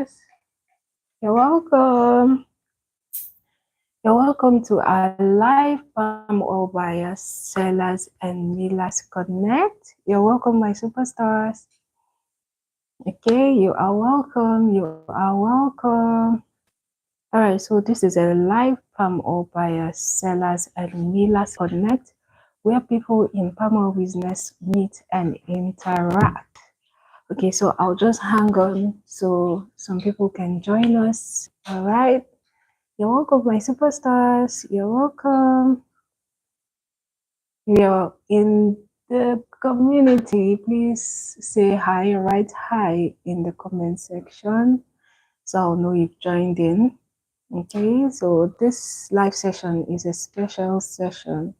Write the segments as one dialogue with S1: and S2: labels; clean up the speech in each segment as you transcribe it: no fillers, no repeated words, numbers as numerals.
S1: superstars. You're welcome. You're welcome to our live palm oil buyers, sellers, and millers connect. You're welcome, my superstars. Okay, you are welcome. You are welcome. All right, so this is a live palm oil buyers, sellers, and millers connect, where people in palm oil business meet and interact. Okay, so I'll just hang on so some people can join us. All right. You're welcome, my superstars. You're welcome. You're in the community. Please say hi, write hi in the comment section so I'll know you've joined in. Okay, so this live session is a special session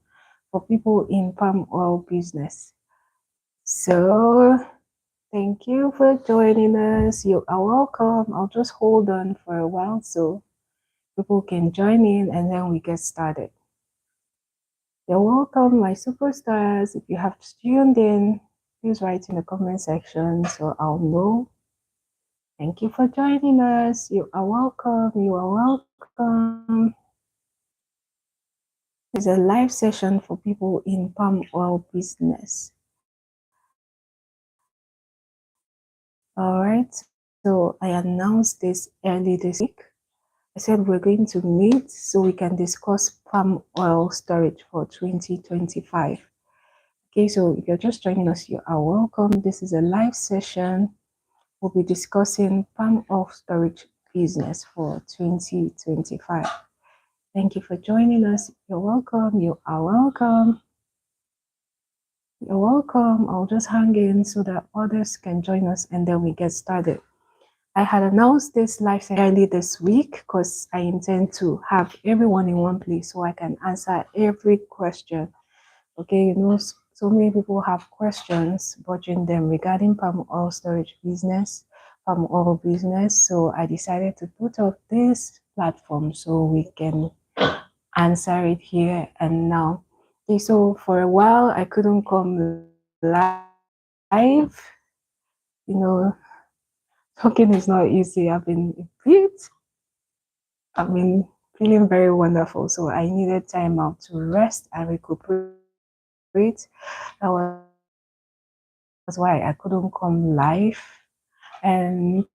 S1: for people in palm oil business. So thank you for joining us. You are welcome. I'll just hold on for a while so people can join in and then we get started. You're welcome, my superstars. If you have tuned in, please write in the comment section so I'll know. Thank you for joining us. You are welcome. You are welcome. It's a live session for people in palm oil business. All right. So I announced this early this week. I said we're going to meet so we can discuss palm oil storage for 2025. Okay, so if you're just joining us, you are welcome. This is a live session. We'll be discussing palm oil storage business for 2025. Thank you for joining us. You're welcome. You are welcome. You're welcome. I'll just hang in so that others can join us and then we get started. I had announced this live session early this week because I intend to have everyone in one place so I can answer every question. Okay, you know, so many people have questions budging them regarding palm oil storage business, palm oil business. So I decided to put up this platform so we can answer it here and now. Okay, so for a while I couldn't come live. You know, talking is not easy. I've been feeling very wonderful. So I needed time out to rest and recuperate. That was why I couldn't come live. And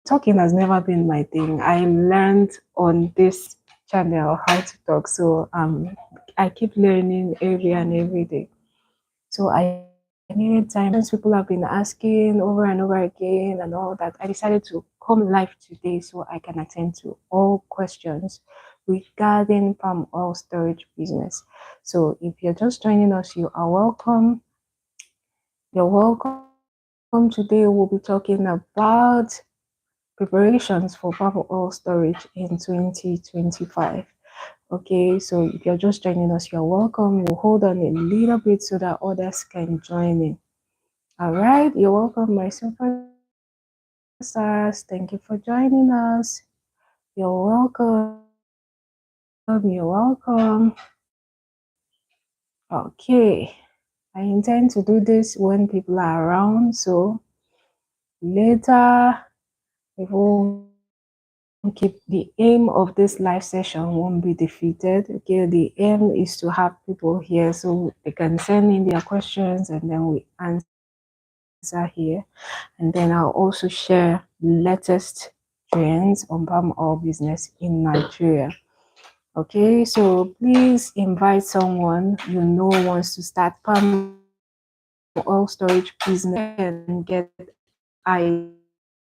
S1: talking has never been my thing. I learned on this channel how to talk. So I keep learning every day. So I needed time. Since people have been asking over and over again and all that, I decided to come live today so I can attend to all questions regarding palm oil storage business. So if you're just joining us, you are welcome. You're welcome. Today we'll be talking about preparations for palm oil storage in 2025. Okay, so if you're just joining us, you're welcome. We'll hold on a little bit so that others can join in. All right, you're welcome, my superstars. Thank you for joining us. You're welcome. You're welcome. Okay, I intend to do this when people are around, so later we won't keep the aim of this live session won't be defeated. Okay, the aim is to have people here so they can send in their questions and then we answer here. And then I'll also share latest trends on palm oil business in Nigeria. Okay, so please invite someone you know wants to start palm oil storage business and get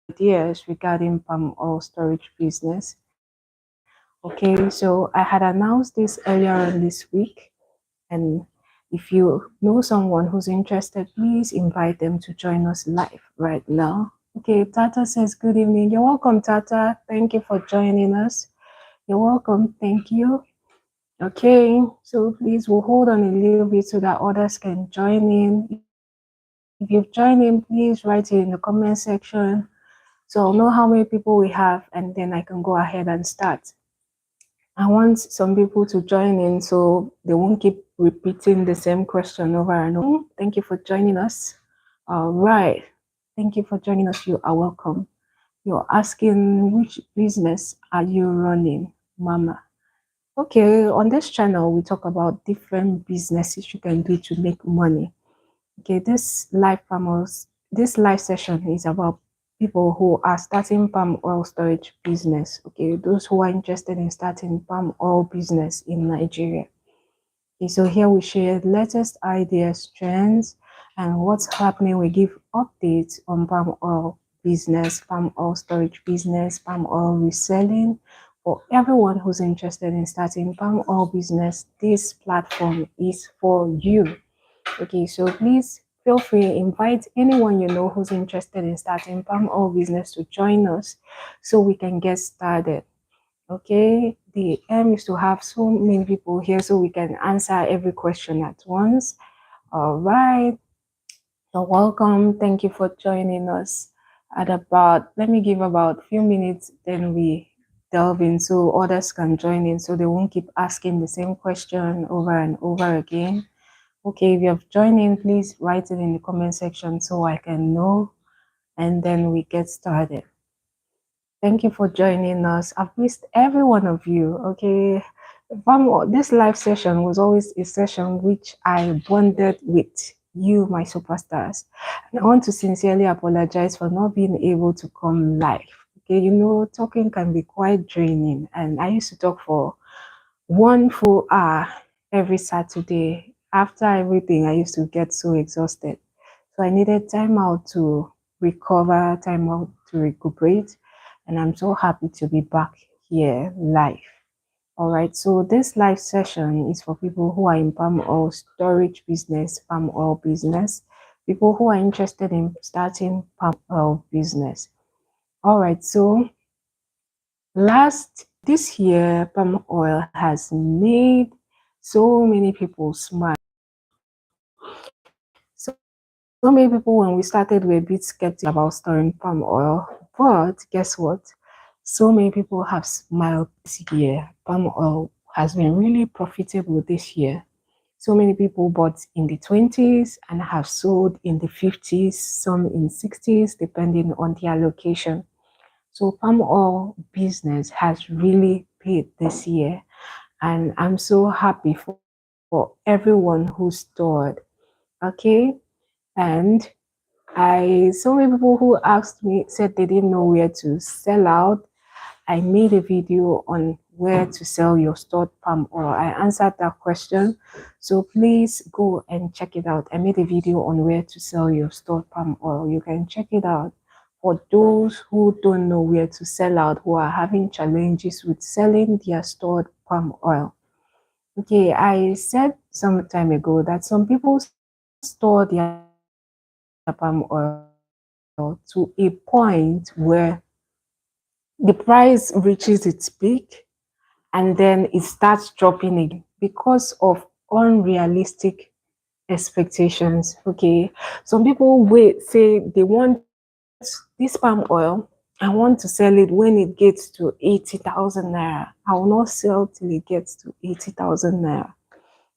S1: ideas regarding palm oil storage business. Okay, so I had announced this earlier on this week, and if you know someone who's interested, please invite them to join us live right now. Okay, Tata says good evening. You're welcome, Tata. Thank you for joining us. You're welcome. Thank you. Okay, so please we'll hold on a little bit so that others can join in. If you've joined in, please write it in the comment section so I'll know how many people we have and then I can go ahead and start. I want some people to join in so they won't keep repeating the same question over and over. Thank you for joining us. All right. Thank you for joining us. You are welcome. You're asking, which business are you running, Mama? Okay, on this channel, we talk about different businesses you can do to make money. Okay, this live session is about people who are starting palm oil storage business. Okay, those who are interested in starting palm oil business in Nigeria. Okay, so here we share latest ideas, trends, and what's happening. We give updates on palm oil business, palm oil storage business, palm oil reselling. For everyone who's interested in starting palm oil business, this platform is for you. Okay, so please feel free, invite anyone you know who's interested in starting palm oil business to join us so we can get started. Okay, the aim is to have so many people here so we can answer every question at once. All right, you're welcome. Thank you for joining us. Let me give about a few minutes, then we delve in so others can join in so they won't keep asking the same question over and over again. Okay, if you have joined in, please write it in the comment section so I can know, and then we get started. Thank you for joining us. I've missed every one of you. Okay, this live session was always a session which I bonded with you, my superstars. And I want to sincerely apologize for not being able to come live. Okay, you know, talking can be quite draining, and I used to talk for 1 full hour every Saturday. After everything, I used to get so exhausted. So I needed time out to recover, time out to recuperate. And I'm so happy to be back here live. All right, so this live session is for people who are in palm oil storage business, palm oil business, people who are interested in starting palm oil business. All right, so this year, palm oil has made so many people smile. So many people, when we started, were a bit skeptical about storing palm oil, but guess what? So many people have smiled this year. Palm oil has been really profitable this year. So many people bought in the 20s and have sold in the 50s, some in 60s, depending on their location. So palm oil business has really paid this year, and I'm so happy for everyone who stored. Okay, and so many people who asked me said they didn't know where to sell out. I made a video on where to sell your stored palm oil. I answered that question, so please go and check it out. I made a video on where to sell your stored palm oil. You can check it out. For those who don't know where to sell out, who are having challenges with selling their stored palm oil. Okay, I said some time ago that some people store their palm oil to a point where the price reaches its peak and then it starts dropping again because of unrealistic expectations. Okay, some people say they want this palm oil, I want to sell it when it gets to 80,000 naira. I will not sell till it gets to 80,000 naira.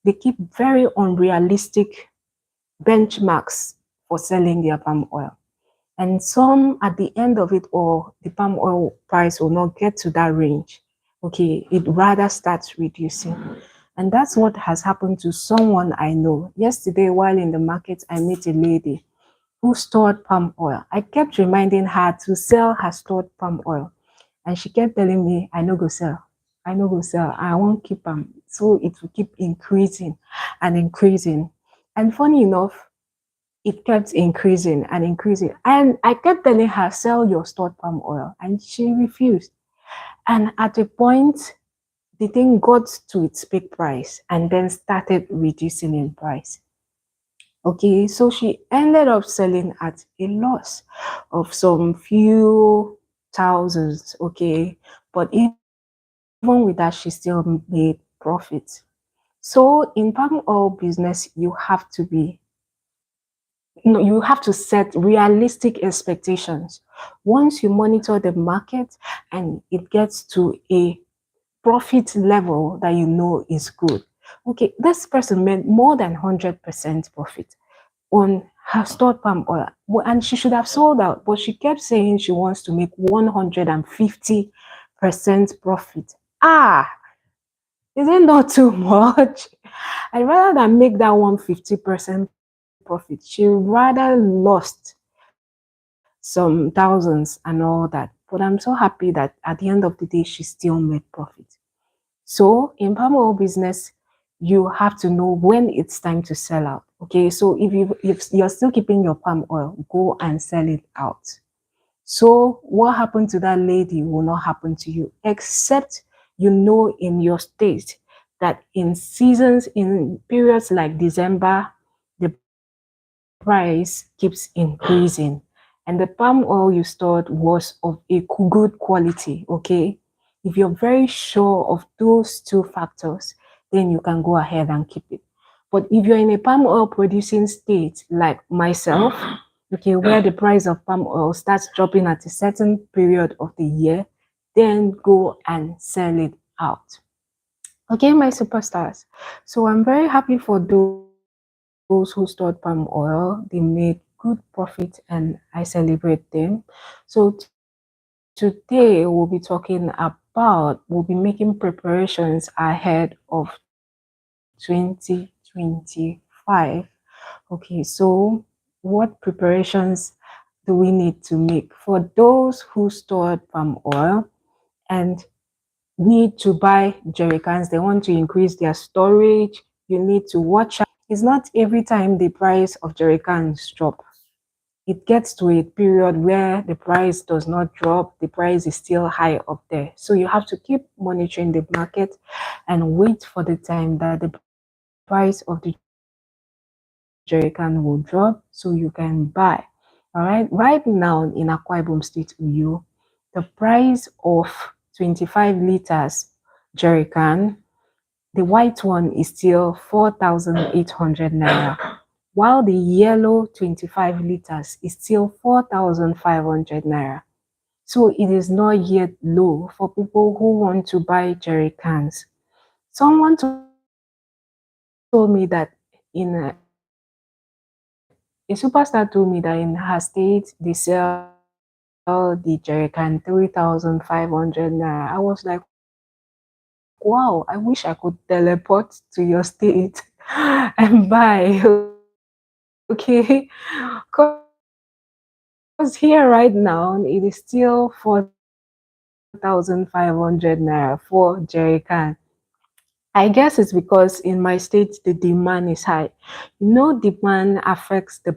S1: They keep very unrealistic benchmarks for selling their palm oil. And some, at the end of it all, the palm oil price will not get to that range. Okay, it rather starts reducing. And that's what has happened to someone I know. Yesterday, while in the market, I met a lady who stored palm oil. I kept reminding her to sell her stored palm oil. And she kept telling me, I no go sell. I no go sell. I won't keep them. So it will keep increasing and increasing. And funny enough, it kept increasing and increasing. And I kept telling her, sell your stored palm oil. And she refused. And at a point, the thing got to its peak price and then started reducing in price. Okay, so she ended up selling at a loss of some few thousands. Okay, but even with that, she still made profit. So in palm oil business, you have to set realistic expectations. Once you monitor the market and it gets to a profit level that you know is good. Okay, this person made more than 100% profit. on her stored palm oil. And she should have sold out, but she kept saying she wants to make 150% profit. Ah, is it not too much? I'd rather than make that 150% profit, she rather lost some thousands and all that. But I'm so happy that at the end of the day, she still made profit. So in palm oil business, you have to know when it's time to sell out. Okay, so if you're still keeping your palm oil, go and sell it out. So what happened to that lady will not happen to you, except you know in your state that in seasons, in periods like December, the price keeps increasing. And the palm oil you stored was of a good quality, okay? If you're very sure of those two factors, then you can go ahead and keep it. But if you're in a palm oil producing state like myself, okay, where the price of palm oil starts dropping at a certain period of the year, then go and sell it out. Okay, my superstars. So I'm very happy for those who stored palm oil. They made good profit and I celebrate them. So today we'll be making preparations ahead of 2025. Okay, so what preparations do we need to make for those who stored palm oil and need to buy jerry cans? They want to increase their storage. You need to watch out. It's not every time the price of jerry cans drop. It gets to a period where the price does not drop, the price is still high up there. So you have to keep monitoring the market and wait for the time that the price of the jerrycan will drop so you can buy. All right, right now in Akwa Ibom State, Uyo, the price of 25 liters jerrycan, the white one is still 4,800 naira, while the yellow 25 liters is still 4,500 naira. So it is not yet low for people who want to buy jerry cans. Someone told me that in a superstar told me that in her state they sell the jerry can 3,500 naira. I was like, wow, I wish I could teleport to your state and buy. Okay, because here right now it is still 4,500 naira for jerry can. I guess it's because in my state the demand is high. You know, demand affects the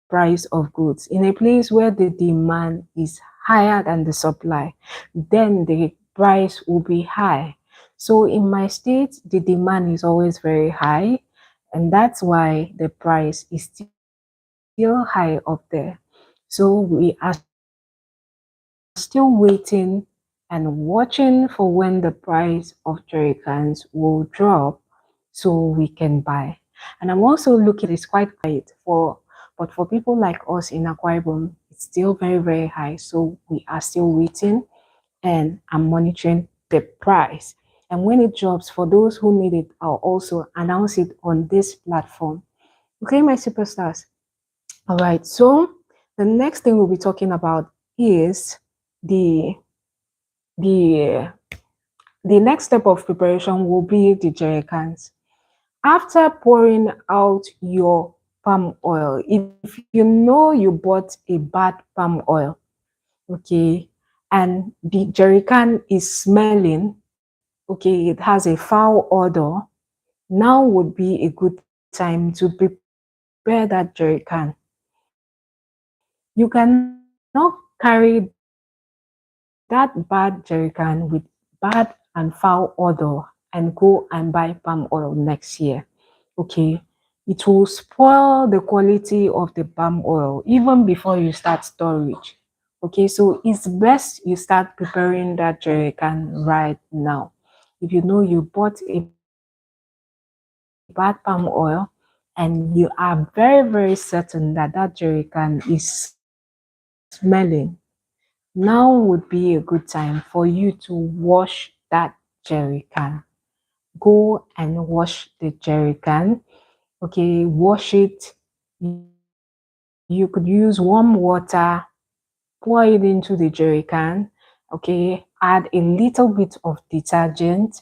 S1: price of goods. In a place where the demand is higher than the supply, then the price will be high. So in my state, the demand is always very high, and that's why the price is still high up there. So we are still waiting and watching for when the price of jerry cans will drop so we can buy. And I'm also looking, it's quite quiet but for people like us in Akwa Ibom, it's still very, very high. So we are still waiting and I'm monitoring the price. And when it drops, for those who need it, I'll also announce it on this platform. Okay, my superstars. All right, so the next thing we'll be talking about is the the the next step of preparation will be the jerry cans. After pouring out your palm oil, if you know you bought a bad palm oil, okay, and the jerry can is smelling, okay, it has a foul odor, now would be a good time to prepare that jerry can. You cannot carry that bad jerry can with bad and foul odor and go and buy palm oil next year. Okay, it will spoil the quality of the palm oil even before you start storage. Okay, so it's best you start preparing that jerry can right now. If you know you bought a bad palm oil and you are very, very certain that that jerry can is smelling, now would be a good time for you to wash that jerry can. Go and wash the jerry can. Okay, wash it you could use warm water, pour it into the jerry can, okay, add a little bit of detergent,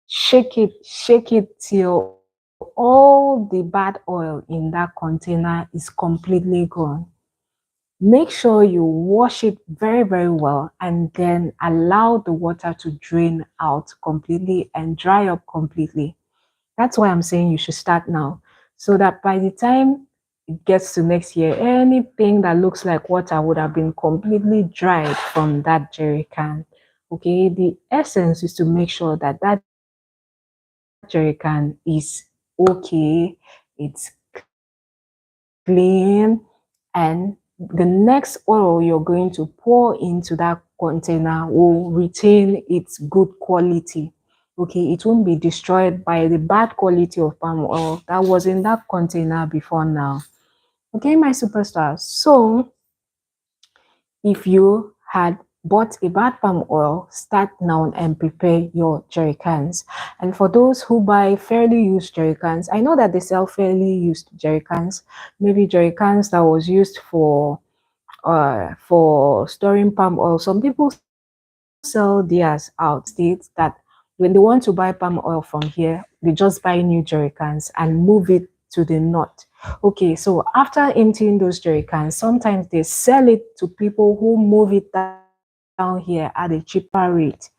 S1: shake it till all the bad oil in that container is completely gone. Make sure you wash it very, very well and then allow the water to drain out completely and dry up completely. That's why I'm saying you should start now, so that by the time it gets to next year, anything that looks like water would have been completely dried from that jerry can. Okay, the essence is to make sure that that jerry can is okay, it's clean, and the next oil you're going to pour into that container will retain its good quality. Okay, it won't be destroyed by the bad quality of palm oil that was in that container before now. Okay, my superstars. So if you had bought a bad palm oil, start now and prepare your jerry cans. And for those who buy fairly used jerry cans, I know that they sell fairly used jerry cans, maybe jerry cans that was used for storing palm oil. Some people sell theirs out, states that when they want to buy palm oil from here, they just buy new jerry cans and move it to the north. Okay, so after emptying those jerry cans, sometimes they sell it to people who move it down here at a cheaper rate.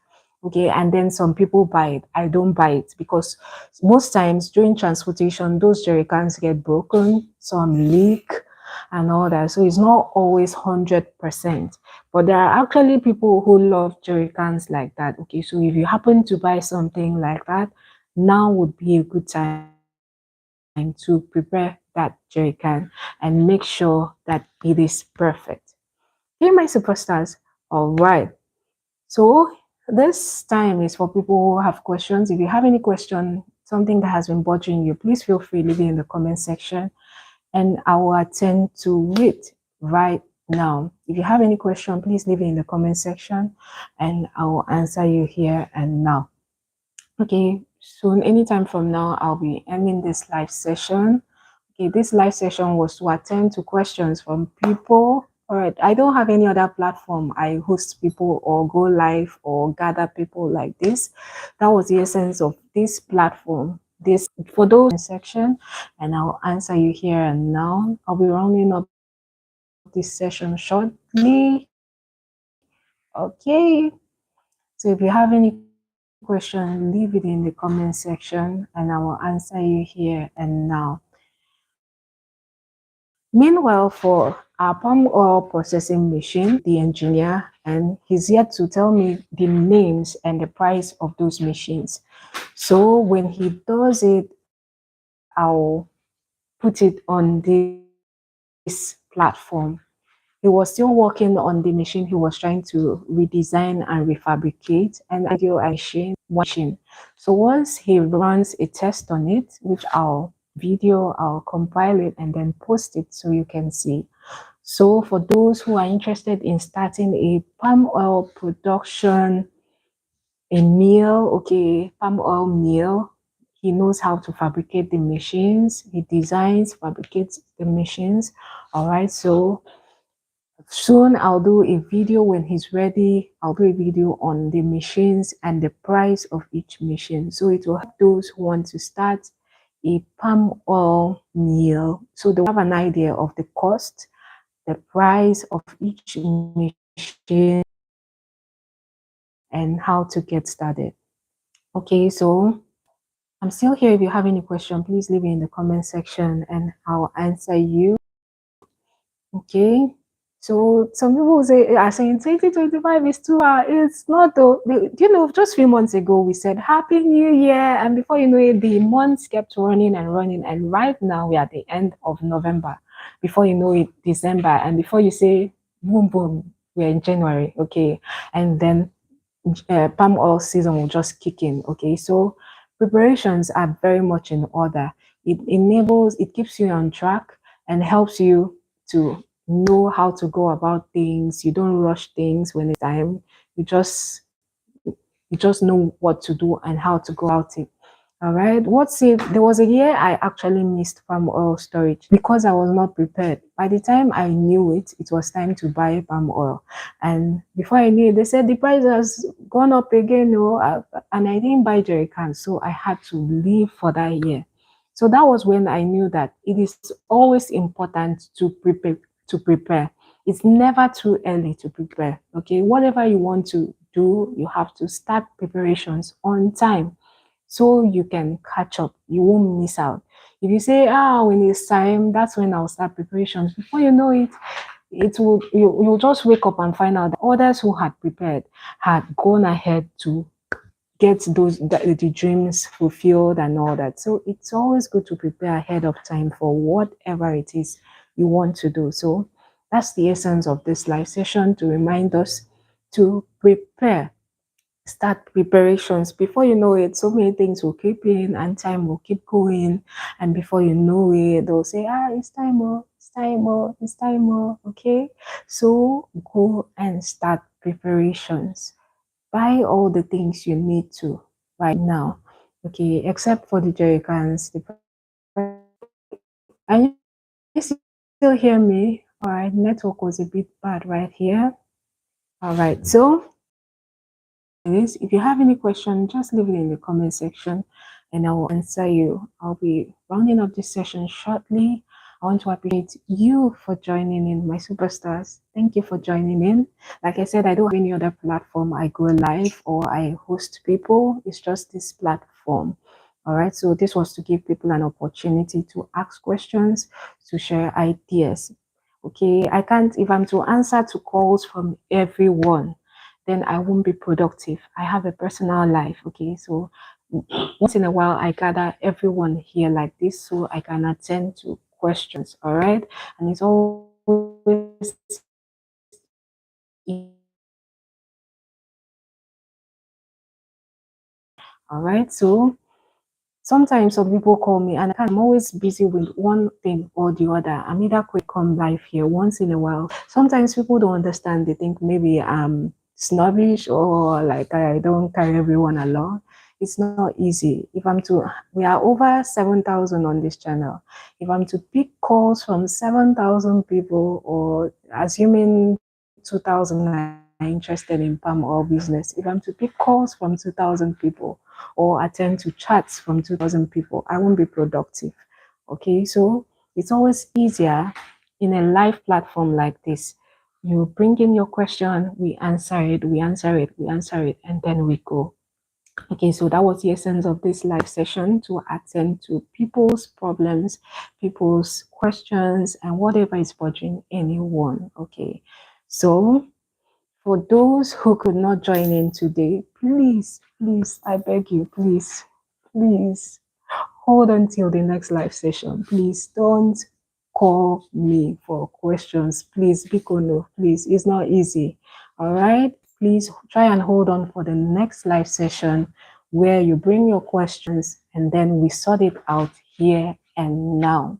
S1: Okay, and then some people buy it. I don't buy it because most times during transportation, those jerry cans get broken, some leak and all that. So it's not always 100%. But there are actually people who love jerry cans like that. Okay, so if you happen to buy something like that, now would be a good time to prepare that jerry can and make sure that it is perfect. Hey, my superstars. All right. So this time is for people who have questions. If you have any question, something that has been bothering you, please feel free to leave it in the comment section and I will attend to it right now. If you have any question, please leave it in the comment section and I will answer you here and now. Okay, soon, anytime from now, I'll be ending this live session. Okay, this live session was to attend to questions from people. All right, I don't have any other platform I host people or go live or gather people like this. That was the essence of this platform. This for those section, and I'll answer you here and now. I'll be rounding up this session shortly. Okay, so if you have any question, leave it in the comment section and I will answer you here and now. Meanwhile, for our palm oil processing machine, the engineer, and he's yet to tell me the names and the price of those machines. So when he does it, I'll put it on this platform. He was still working on the machine he was trying to redesign and refabricate and video and machine. So once he runs a test on it, which I'll video, I'll compile it and then post it so you can see. So for those who are interested in starting a palm oil production, a mill, okay, palm oil mill, he knows how to fabricate the machines, he designs, fabricates the machines. All right, so soon I'll do a video when he's ready. I'll do a video on the machines and the price of each machine. So it will help those who want to start a palm oil mill. So they'll have an idea of the cost, the price of each machine, and how to get started. Okay, so I'm still here. If you have any question, please leave it in the comment section and I'll answer you. Okay, so some people are saying 2025 is too hard. It's not though. You know, just a few months ago we said Happy New Year, and before you know it, the months kept running and running, and right now we are at the end of November. Before you know it, December, and before you say boom boom, we're in January. Okay, and then palm oil season will just kick in. Okay, so preparations are very much in order. It keeps you on track and helps you to know how to go about things. You don't rush things when it's time. You just know what to do and how to go about it. All right. What's it? There was a year I actually missed palm oil storage because I was not prepared. By the time I knew it, it was time to buy palm oil. And before I knew it, they said the price has gone up again. No, and I didn't buy jerry cans. So I had to leave for that year. So that was when I knew that it is always important to prepare. It's never too early to prepare. Okay. Whatever you want to do, you have to start preparations on time so you can catch up. You won't miss out. If you say, when it's time, that's when I'll start preparations. Before you know it, you'll just wake up and find out that others who had prepared had gone ahead to get the dreams fulfilled and all that. So it's always good to prepare ahead of time for whatever it is you want to do. So that's the essence of this live session, to remind us to prepare. Start preparations. Before you know it, so many things will keep in and time will keep going, and before you know it, they'll say, it's time, it's time, it's time. Okay, so go and start preparations. Buy all the things you need to right now. Okay, except for the jerry cans. Can you still hear me? All right, network was a bit bad right here. All right, so if you have any question, just leave it in the comment section and I will answer you. I'll be rounding up this session shortly. I want to appreciate you for joining in, my superstars. Thank you for joining in. Like I said, I don't have any other platform I go live or I host people. It's just this platform. All right. So this was to give people an opportunity to ask questions, to share ideas. Okay. I can't, if I'm to answer to calls from everyone, then I won't be productive. I have a personal life, okay? So once in a while, I gather everyone here like this so I can attend to questions, all right? And it's always all right. So sometimes some people call me and I'm always busy with one thing or the other. I'm either quick come live here once in a while. Sometimes people don't understand. They think maybe I'm snobbish or like I don't carry everyone along. It's not easy. We are over 7,000 on this channel. If I'm to pick calls from 7,000 people, or assuming 2,000 are interested in palm oil business, if I'm to pick calls from 2,000 people, or attend to chats from 2,000 people, I won't be productive. Okay, so it's always easier in a live platform like this. You bring in your question, we answer it, we answer it, we answer it, and then we go. Okay, so that was the essence of this live session, to attend to people's problems, people's questions, and whatever is bothering anyone. Okay, so for those who could not join in today, please, please, I beg you, please, please hold on till the next live session. Please don't call me for questions. Please, Bikono, please. It's not easy. All right. Please try and hold on for the next live session where you bring your questions and then we sort it out here and now.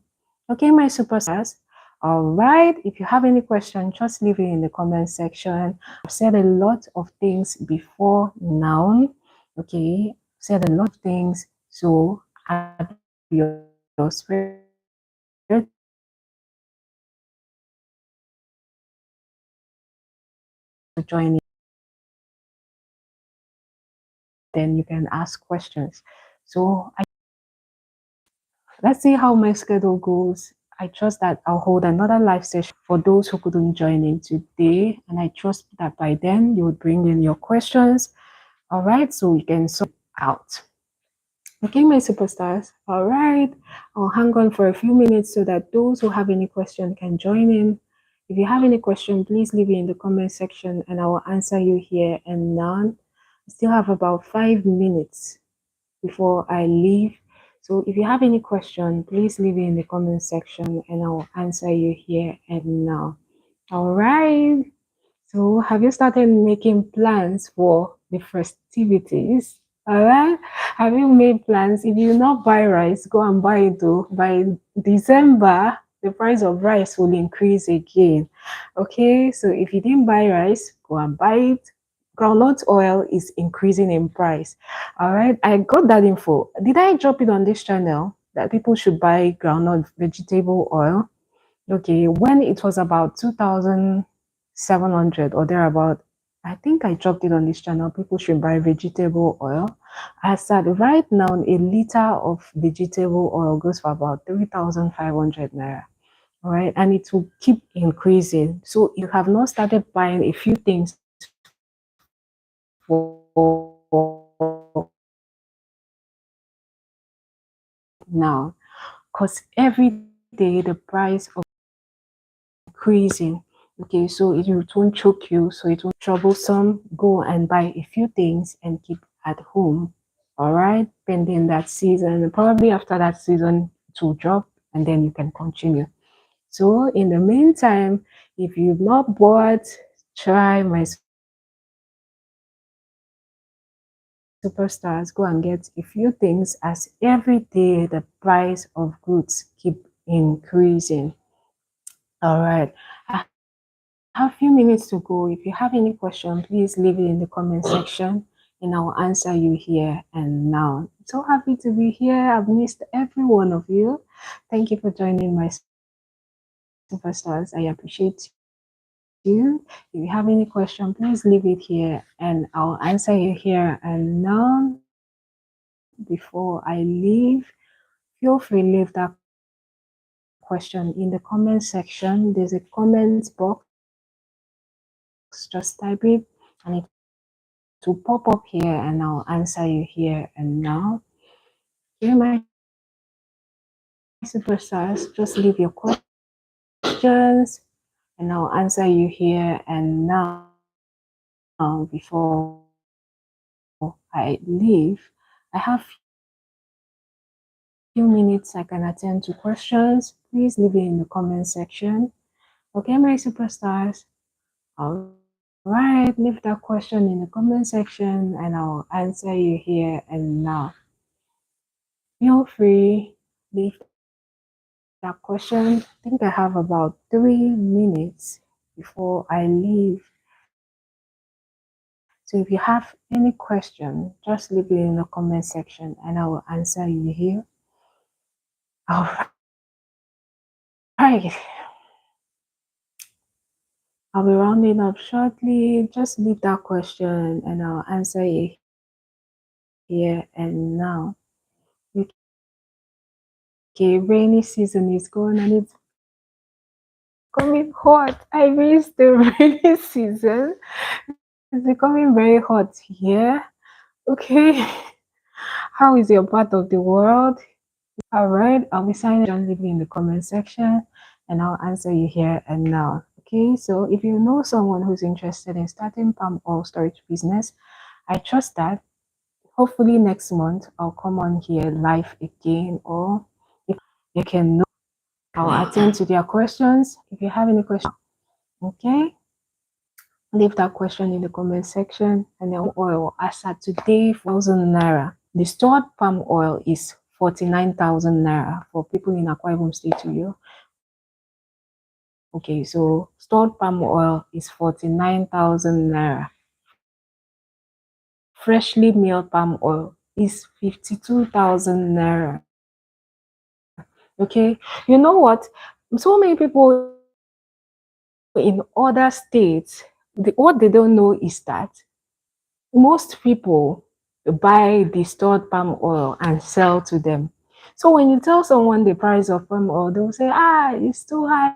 S1: Okay, my superstars. All right. If you have any question, just leave it in the comment section. I've said a lot of things before now. Okay, said a lot of things. So add your spirit to join in. Then you can ask questions. So let's see how my schedule goes. I trust that I'll hold another live session for those who couldn't join in today. And I trust that by then you would bring in your questions. All right, so we can sort out. Okay, my superstars. All right, I'll hang on for a few minutes so that those who have any question can join in. If you have any question, please leave it in the comment section and I will answer you here and now. I still have about 5 minutes before I leave. So if you have any question, please leave it in the comment section and I will answer you here and now. All right. So have you started making plans for the festivities? All right. Have you made plans? If you not buy rice, go and buy it though. By December, the price of rice will increase again. Okay. So if you didn't buy rice, go and buy it. groundnut oil is increasing in price. All right, I got that info. Did I drop it on this channel that people should buy groundnut vegetable oil? Okay, when it was about 2,700 or thereabout, I think I dropped it on this channel. People should buy vegetable oil. I said right now a liter of vegetable oil goes for about 3,500 naira. All right, and it will keep increasing. So you have not started buying a few things for now, because every day the price of increasing. Okay, so it won't choke you, so it won't troublesome. Go and buy a few things and keep at home. All right, pending that season. Probably after that season, it will drop and then you can continue. So in the meantime, if you've not bought, try my superstars, go and get a few things, as every day the price of goods keep increasing. All right, I have a few minutes to go. If you have any question, please leave it in the comment section and I'll answer you here and now. I'm so happy to be here. I've missed every one of you. Thank you for joining my superstars. I appreciate you. If you have any question, please leave it here and I'll answer you here and now. Before I leave, feel free to leave that question in the comment section. There's a comment box. Just type it and it will pop up here and I'll answer you here and now. Here, my superstars, just leave your questions and I'll answer you here and now. Before I leave, I have few minutes I can attend to questions. Please leave it in the comment section. Okay, my superstars. All right, leave that question in the comment section and I'll answer you here and now. Feel free, leave that question. I think I have about 3 minutes before I leave. So if you have any question, just leave it in the comment section and I will answer you here. All right. I'll be rounding up shortly. Just leave that question and I'll answer you here and now. Okay, rainy season is going and it's becoming hot. I miss the rainy season. It's becoming very hot here. Okay. How is your part of the world? All right. I'll be signing. Just leave me in the comment section and I'll answer you here and now. Okay. So if you know someone who's interested in starting palm oil storage business, I trust that hopefully next month I'll come on here live again, or if you can know, I'll attend to their questions. If you have any questions, okay, leave that question in the comment section. And then oil, as at today, 4,000 naira. The stored palm oil is 49,000 naira for people in Akwa Ibom State to you. Okay, so stored palm oil is 49,000 naira. Freshly milled palm oil is 52,000 naira. Okay, you know what? So many people in other states, what they don't know is that most people buy the stored palm oil and sell to them. So when you tell someone the price of palm oil, they'll say, it's too high,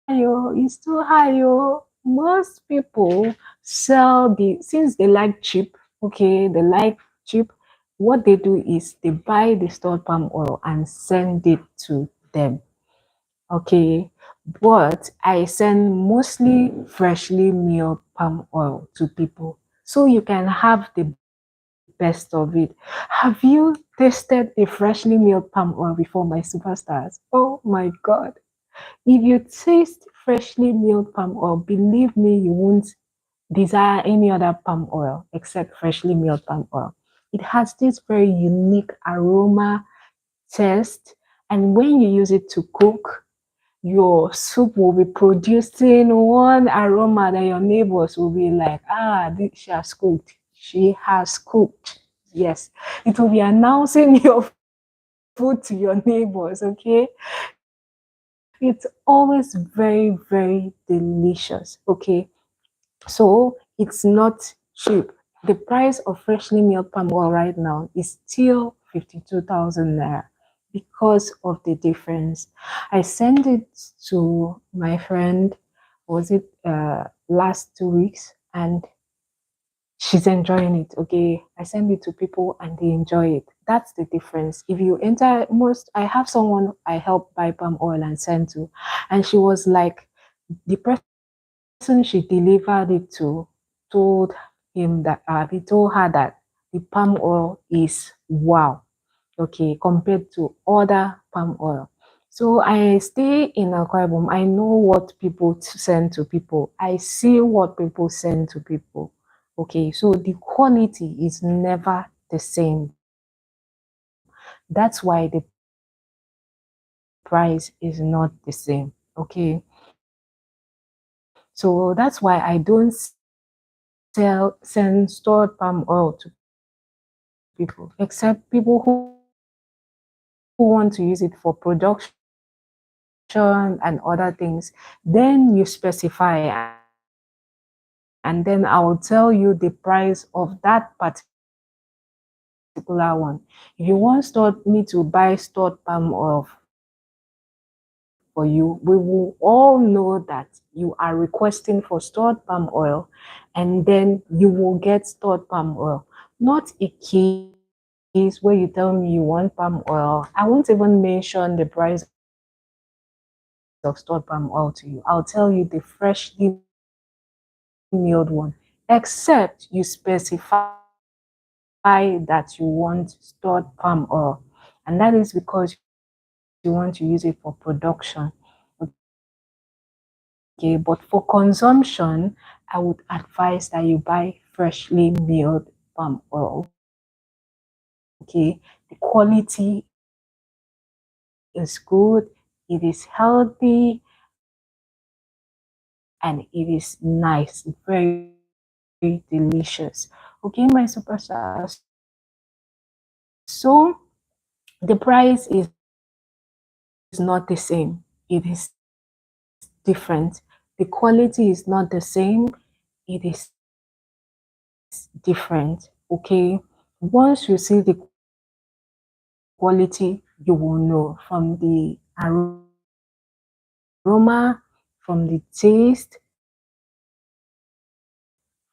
S1: yo, it's too high, yo. Most people sell since they like cheap, okay, they like cheap, what they do is they buy the stored palm oil and send it to them. Okay, but I send mostly freshly milled palm oil to people so you can have the best of it. Have you tasted a freshly milled palm oil before, my superstars? Oh my god. If you taste freshly milled palm oil, believe me, you won't desire any other palm oil except freshly milled palm oil. It has this very unique aroma, taste, and when you use it to cook, your soup will be producing one aroma that your neighbors will be like, ah, she has cooked. She has cooked. Yes, it will be announcing your food to your neighbors, okay? It's always very, very delicious, okay? So it's not cheap. The price of freshly milled palm oil right now is still 52,000 naira because of the difference. I sent it to my friend, was it last 2 weeks, and she's enjoying it. Okay, I send it to people and they enjoy it. That's the difference. If you enter most, I have someone I help buy palm oil and send to, and she was like, the person she delivered it to told him that he told her that the palm oil is wow, okay, compared to other palm oil. So I stay in Akwa Ibom. I know what people send to people. I see what people send to people. Okay, so the quality is never the same. That's why the price is not the same. Okay, so that's why I don't send stored palm oil to people, except people who want to use it for production and other things. Then you specify, and then I will tell you the price of that particular one. If you want me to buy stored palm oil for you, we will all know that you are requesting for stored palm oil, and then you will get stored palm oil. Not a case where you tell me you want palm oil. I won't even mention the price of stored palm oil to you. I'll tell you the freshly milled one, except you specify that you want stored palm oil, and that is because you want to use it for production. Okay, but for consumption, I would advise that you buy freshly milled palm oil. Okay, the quality is good, it is healthy, and it is nice, very, very delicious. Okay, my superstars. So the price is not the same. It is different. The quality is not the same. It is different. Okay. Once you see the quality, you will know from the aroma, from the taste,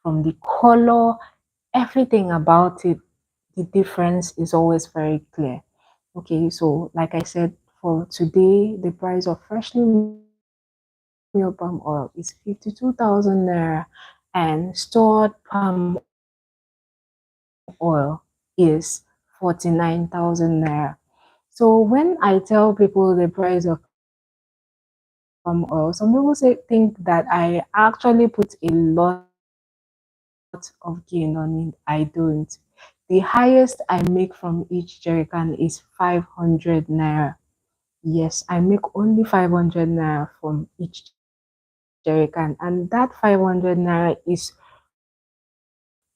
S1: from the color, everything about it. The difference is always very clear. Okay, so like I said, for today, the price of freshly milled palm oil is 52,000 naira, and stored palm oil is 49,000 naira. So when I tell people the price of palm oil, some people think that I actually put a lot of gain on it. I don't. The highest I make from each jerrycan is 500 naira. Yes, I make only 500 naira from each jerrycan, and that 500 naira is,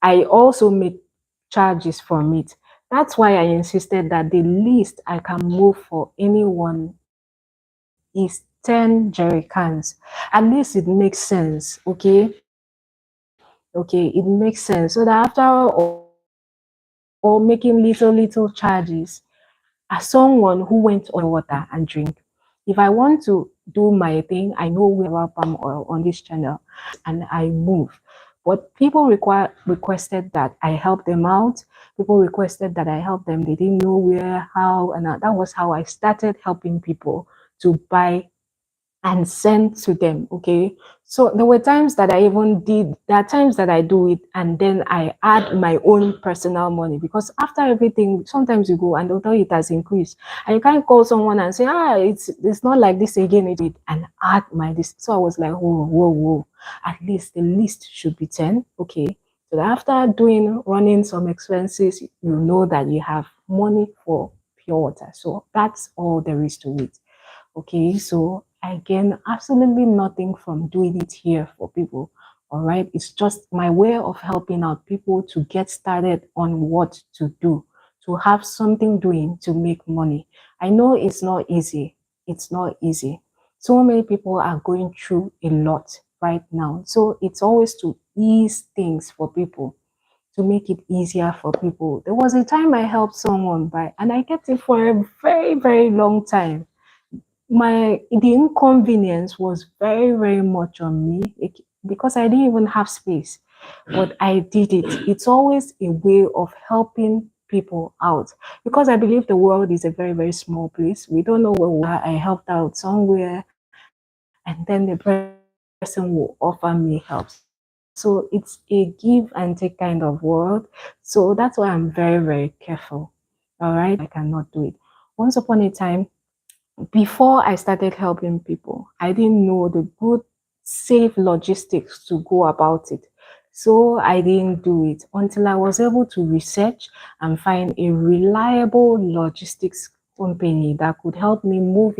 S1: I also make charges from it. That's why I insisted that the least I can move for anyone is 10 jerrycans. At least it makes sense, okay? Okay, it makes sense. So that after all making little charges, as someone who went on water and drink, if I want to do my thing, I know we have palm oil on this channel and I move. But people requested that I help them out. People requested that I help them. They didn't know where, how, and that was how I started helping people to buy and send to them. Okay, so there were times that I even did, there are times that I do it and then I add my own personal money, because after everything, sometimes you go and they'll tell you it has increased, and you can't call someone and say, ah, it's not like this again, it and add my this. So I was like, whoa, at least the list should be 10. Okay, so after running some expenses, you know that you have money for pure water. So that's all there is to it. Okay, so I gain absolutely nothing from doing it here for people. All right. It's just my way of helping out people to get started on what to do, to have something doing to make money. I know it's not easy. It's not easy. So many people are going through a lot right now. So it's always to ease things for people, to make it easier for people. There was a time I helped someone buy, and I kept it for a very, very long time. The inconvenience was very, very much on me, because I didn't even have space, but I did it. It's always a way of helping people out, because I believe the world is a very, very small place. We don't know where we are. I helped out somewhere, and then the person will offer me help. So it's a give and take kind of world. So that's why I'm very, very careful. All right, I cannot do it. Once upon a time, before I started helping people, I didn't know the good, safe logistics to go about it. So I didn't do it until I was able to research and find a reliable logistics company that could help me move